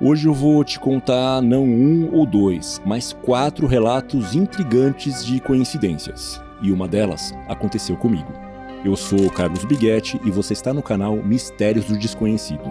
Hoje eu vou te contar não um ou dois, mas 4 relatos intrigantes de coincidências. E uma delas aconteceu comigo. Eu sou Carlos Biguetti e você está no canal Mistérios do Desconhecido.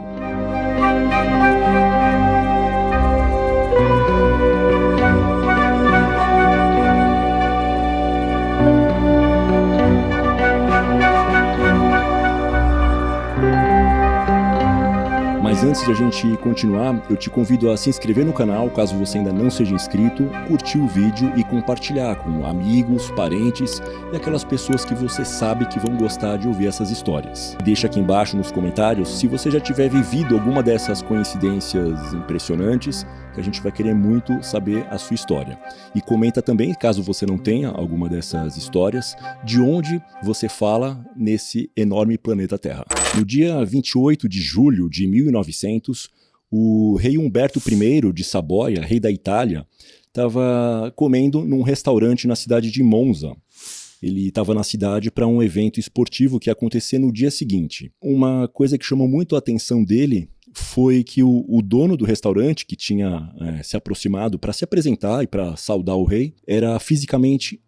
Mas antes de a gente continuar, eu te convido a se inscrever no canal, caso você ainda não seja inscrito, curtir o vídeo e compartilhar com amigos, parentes e aquelas pessoas que você sabe que vão gostar de ouvir essas histórias. Deixa aqui embaixo nos comentários se você já tiver vivido alguma dessas coincidências impressionantes, que a gente vai querer muito saber a sua história. E comenta também, caso você não tenha alguma dessas histórias, de onde você fala nesse enorme planeta Terra. No dia 28 de julho de 1900, o rei Humberto I de Saboia, rei da Itália, estava comendo num restaurante na cidade de Monza. Ele estava na cidade para um evento esportivo que ia acontecer no dia seguinte. Uma coisa que chamou muito a atenção dele foi que o dono do restaurante, que tinha se aproximado para se apresentar e para saudar o rei, era fisicamente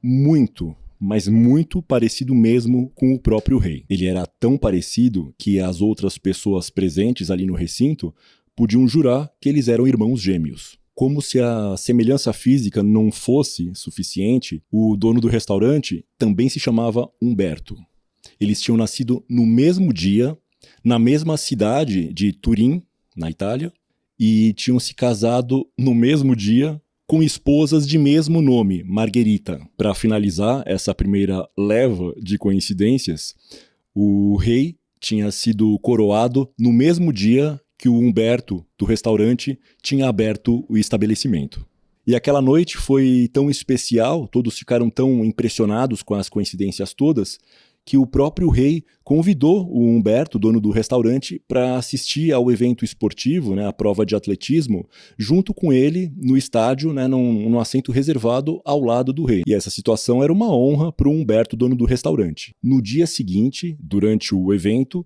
mas muito parecido mesmo com o próprio rei. Ele era tão parecido que as outras pessoas presentes ali no recinto podiam jurar que eles eram irmãos gêmeos. Como se a semelhança física não fosse suficiente, o dono do restaurante também se chamava Humberto. Eles tinham nascido no mesmo dia, na mesma cidade de Turim, na Itália, e tinham se casado no mesmo dia com esposas de mesmo nome, Margherita. Para finalizar essa primeira leva de coincidências, o rei tinha sido coroado no mesmo dia que o Humberto, do restaurante, tinha aberto o estabelecimento. E aquela noite foi tão especial, todos ficaram tão impressionados com as coincidências todas, que o próprio rei convidou o Humberto, dono do restaurante, para assistir ao evento esportivo, a prova de atletismo, junto com ele no estádio, num assento reservado ao lado do rei. E essa situação era uma honra para o Humberto, dono do restaurante. No dia seguinte, durante o evento,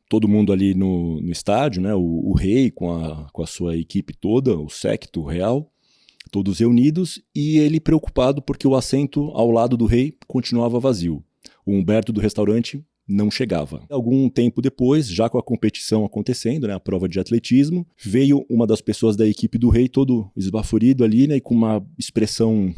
todo mundo ali no estádio, o rei com a sua equipe toda, o séquito real, todos reunidos, e ele preocupado porque o assento ao lado do rei continuava vazio. O Humberto do restaurante não chegava. Algum tempo depois, já com a competição acontecendo, a prova de atletismo, veio uma das pessoas da equipe do rei, todo esbaforido ali, e com uma expressão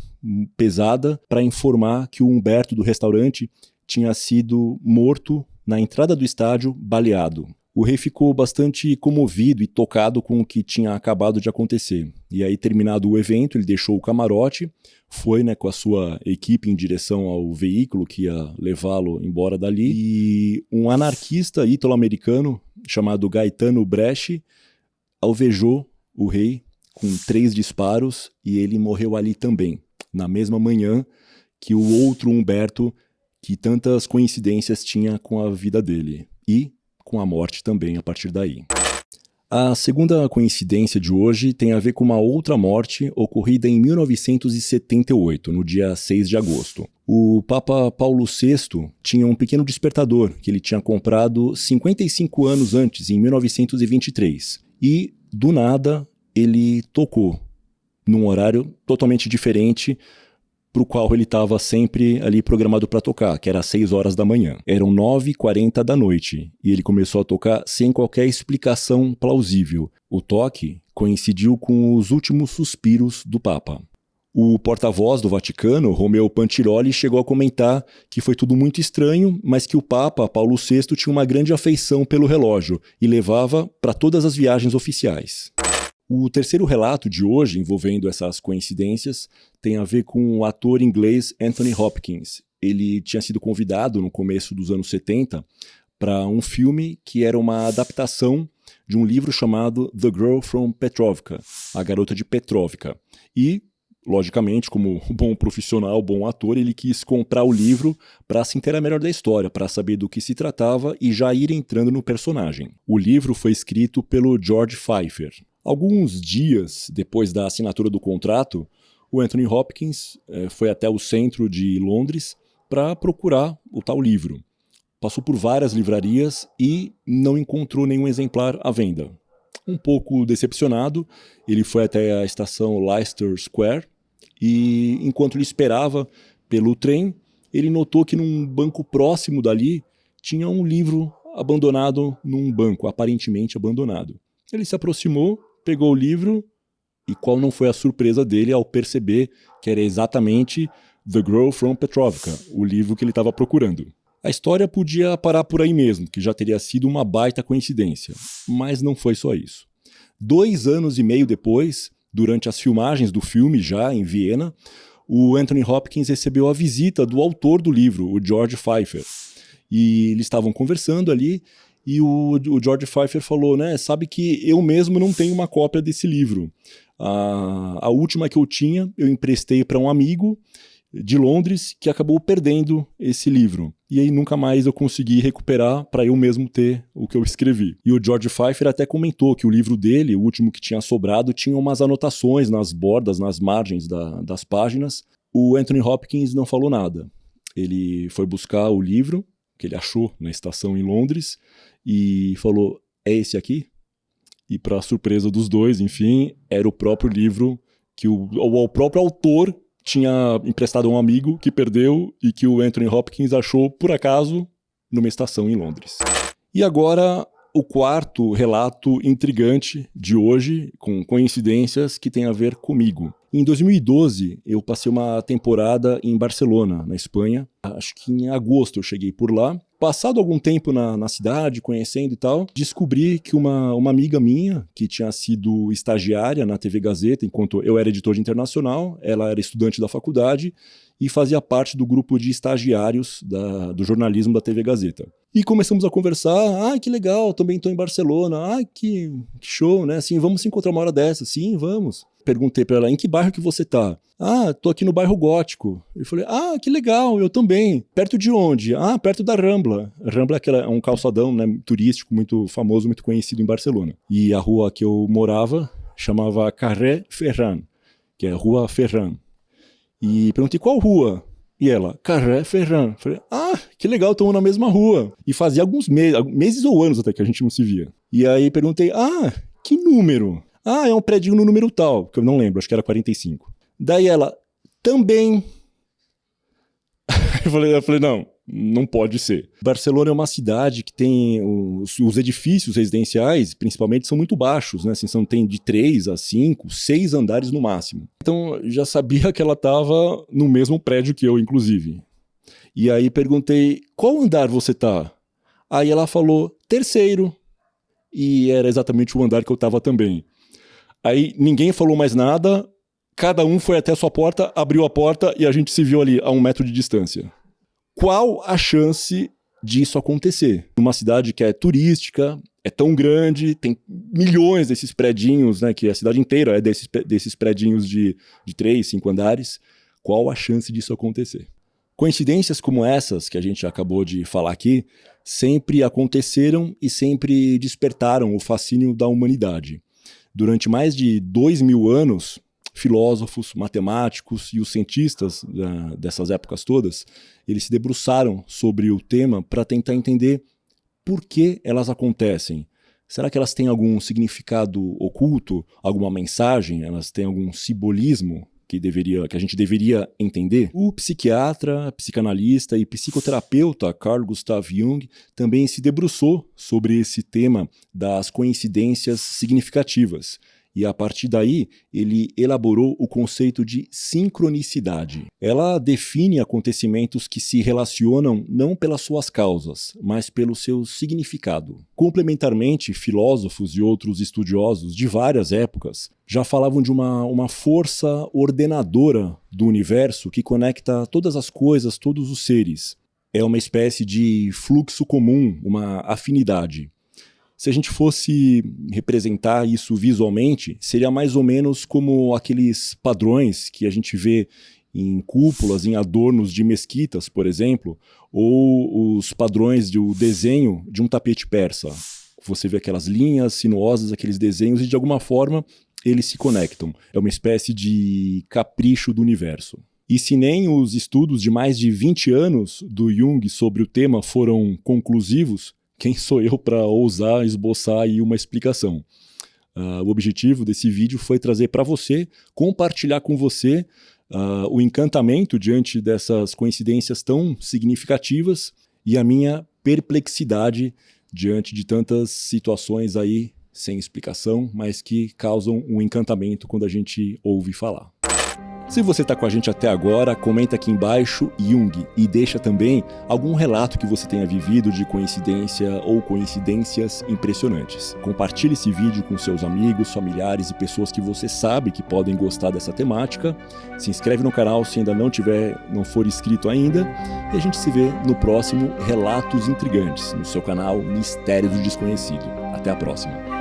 pesada, para informar que o Humberto do restaurante tinha sido morto na entrada do estádio, baleado. O rei ficou bastante comovido e tocado com o que tinha acabado de acontecer. E aí, terminado o evento, ele deixou o camarote, foi com a sua equipe em direção ao veículo que ia levá-lo embora dali. E um anarquista ítalo-americano chamado Gaetano Bresci alvejou o rei com 3 disparos e ele morreu ali também, na mesma manhã que o outro Humberto, que tantas coincidências tinha com a vida dele. E com a morte também a partir daí. A segunda coincidência de hoje tem a ver com uma outra morte ocorrida em 1978, no dia 6 de agosto. O Papa Paulo VI tinha um pequeno despertador que ele tinha comprado 55 anos antes, em 1923. E, do nada, ele tocou num horário totalmente diferente para o qual ele estava sempre ali programado para tocar, que era às 6 horas da manhã. Eram 9h40 da noite e ele começou a tocar sem qualquer explicação plausível. O toque coincidiu com os últimos suspiros do Papa. O porta-voz do Vaticano, Romeo Pantiroli, chegou a comentar que foi tudo muito estranho, mas que o Papa Paulo VI tinha uma grande afeição pelo relógio e levava para todas as viagens oficiais. O terceiro relato de hoje, envolvendo essas coincidências, tem a ver com o ator inglês Anthony Hopkins. Ele tinha sido convidado no começo dos anos 70 para um filme que era uma adaptação de um livro chamado The Girl from Petrovka, A Garota de Petrovka. E, logicamente, como bom profissional, bom ator, ele quis comprar o livro para se inteirar melhor da história, para saber do que se tratava e já ir entrando no personagem. O livro foi escrito pelo George Pfeiffer. Alguns dias depois da assinatura do contrato, o Anthony Hopkins foi até o centro de Londres para procurar o tal livro. Passou por várias livrarias e não encontrou nenhum exemplar à venda. Um pouco decepcionado, ele foi até a estação Leicester Square e, enquanto ele esperava pelo trem, ele notou que num banco próximo dali tinha um livro abandonado num banco, aparentemente abandonado. Ele se aproximou, pegou o livro e qual não foi a surpresa dele ao perceber que era exatamente The Girl from Petrovka, o livro que ele estava procurando. A história podia parar por aí mesmo, que já teria sido uma baita coincidência, mas não foi só isso. 2 anos e meio depois, durante as filmagens do filme já em Viena, o Anthony Hopkins recebeu a visita do autor do livro, o George Pfeiffer. E eles estavam conversando ali e o George Pfeiffer falou, né, sabe que eu mesmo não tenho uma cópia desse livro. A última que eu tinha, eu emprestei para um amigo de Londres que acabou perdendo esse livro. E aí nunca mais eu consegui recuperar para eu mesmo ter o que eu escrevi. E o George Pfeiffer até comentou que o livro dele, o último que tinha sobrado, tinha umas anotações nas bordas, nas margens das páginas. O Anthony Hopkins não falou nada. Ele foi buscar o livro que ele achou na estação em Londres e falou, é esse aqui? E para surpresa dos dois, enfim, era o próprio livro que o próprio autor tinha emprestado a um amigo que perdeu e que o Anthony Hopkins achou, por acaso, numa estação em Londres. E agora, o quarto relato intrigante de hoje, com coincidências que tem a ver comigo. Em 2012, eu passei uma temporada em Barcelona, na Espanha. Acho que em agosto eu cheguei por lá. Passado algum tempo na cidade, conhecendo e tal, descobri que uma amiga minha, que tinha sido estagiária na TV Gazeta, enquanto eu era editor de internacional, ela era estudante da faculdade e fazia parte do grupo de estagiários do jornalismo da TV Gazeta. E começamos a conversar, que legal, também estou em Barcelona, que show, né? Assim, vamos se encontrar uma hora dessa, sim, vamos. Perguntei para ela, em que bairro que você tá? Tô aqui no bairro Gótico. Eu falei, que legal, eu também. Perto de onde? Perto da Rambla. Rambla é um calçadão, né, turístico, muito famoso, muito conhecido em Barcelona. E a rua que eu morava chamava Carrer Ferran, que é Rua Ferran. E perguntei, qual rua? E ela, Carrer Ferran. Falei, que legal, estamos na mesma rua. E fazia alguns meses ou anos até que a gente não se via. E aí perguntei, que número? É um prédio no número tal, que eu não lembro, acho que era 45. Daí ela, também. eu falei, não pode ser. Barcelona é uma cidade que tem os edifícios residenciais, principalmente, são muito baixos, né? Assim, tem de 3 a 5, 6 andares no máximo. Então, já sabia que ela estava no mesmo prédio que eu, inclusive. E aí perguntei, qual andar você tá? Aí ela falou, 3º. E era exatamente o andar que eu estava também. Aí ninguém falou mais nada, cada um foi até a sua porta, abriu a porta e a gente se viu ali a 1 metro de distância. Qual a chance disso acontecer? Numa cidade que é turística, é tão grande, tem milhões desses predinhos, né, que a cidade inteira é desses predinhos de 3, 5 andares. Qual a chance disso acontecer? Coincidências como essas que a gente acabou de falar aqui sempre aconteceram e sempre despertaram o fascínio da humanidade. Durante mais de 2.000 anos, filósofos, matemáticos e os cientistas dessas épocas todas, eles se debruçaram sobre o tema para tentar entender por que elas acontecem. Será que elas têm algum significado oculto, alguma mensagem? Elas têm algum simbolismo que a gente deveria entender? O psiquiatra, psicanalista e psicoterapeuta Carl Gustav Jung também se debruçou sobre esse tema das coincidências significativas. E a partir daí, ele elaborou o conceito de sincronicidade. Ela define acontecimentos que se relacionam não pelas suas causas, mas pelo seu significado. Complementarmente, filósofos e outros estudiosos de várias épocas já falavam de uma força ordenadora do universo que conecta todas as coisas, todos os seres. É uma espécie de fluxo comum, uma afinidade. Se a gente fosse representar isso visualmente, seria mais ou menos como aqueles padrões que a gente vê em cúpulas, em adornos de mesquitas, por exemplo, ou os padrões do desenho de um tapete persa. Você vê aquelas linhas sinuosas, aqueles desenhos, e de alguma forma eles se conectam. É uma espécie de capricho do universo. E se nem os estudos de mais de 20 anos do Jung sobre o tema foram conclusivos, quem sou eu para ousar esboçar aí uma explicação? O objetivo desse vídeo foi trazer para você, compartilhar com você o encantamento diante dessas coincidências tão significativas e a minha perplexidade diante de tantas situações aí sem explicação, mas que causam um encantamento quando a gente ouve falar. Se você está com a gente até agora, comenta aqui embaixo Jung e deixa também algum relato que você tenha vivido de coincidência ou coincidências impressionantes. Compartilhe esse vídeo com seus amigos, familiares e pessoas que você sabe que podem gostar dessa temática. Se inscreve no canal se ainda não for inscrito ainda. E a gente se vê no próximo Relatos Intrigantes, no seu canal Mistérios do Desconhecido. Até a próxima!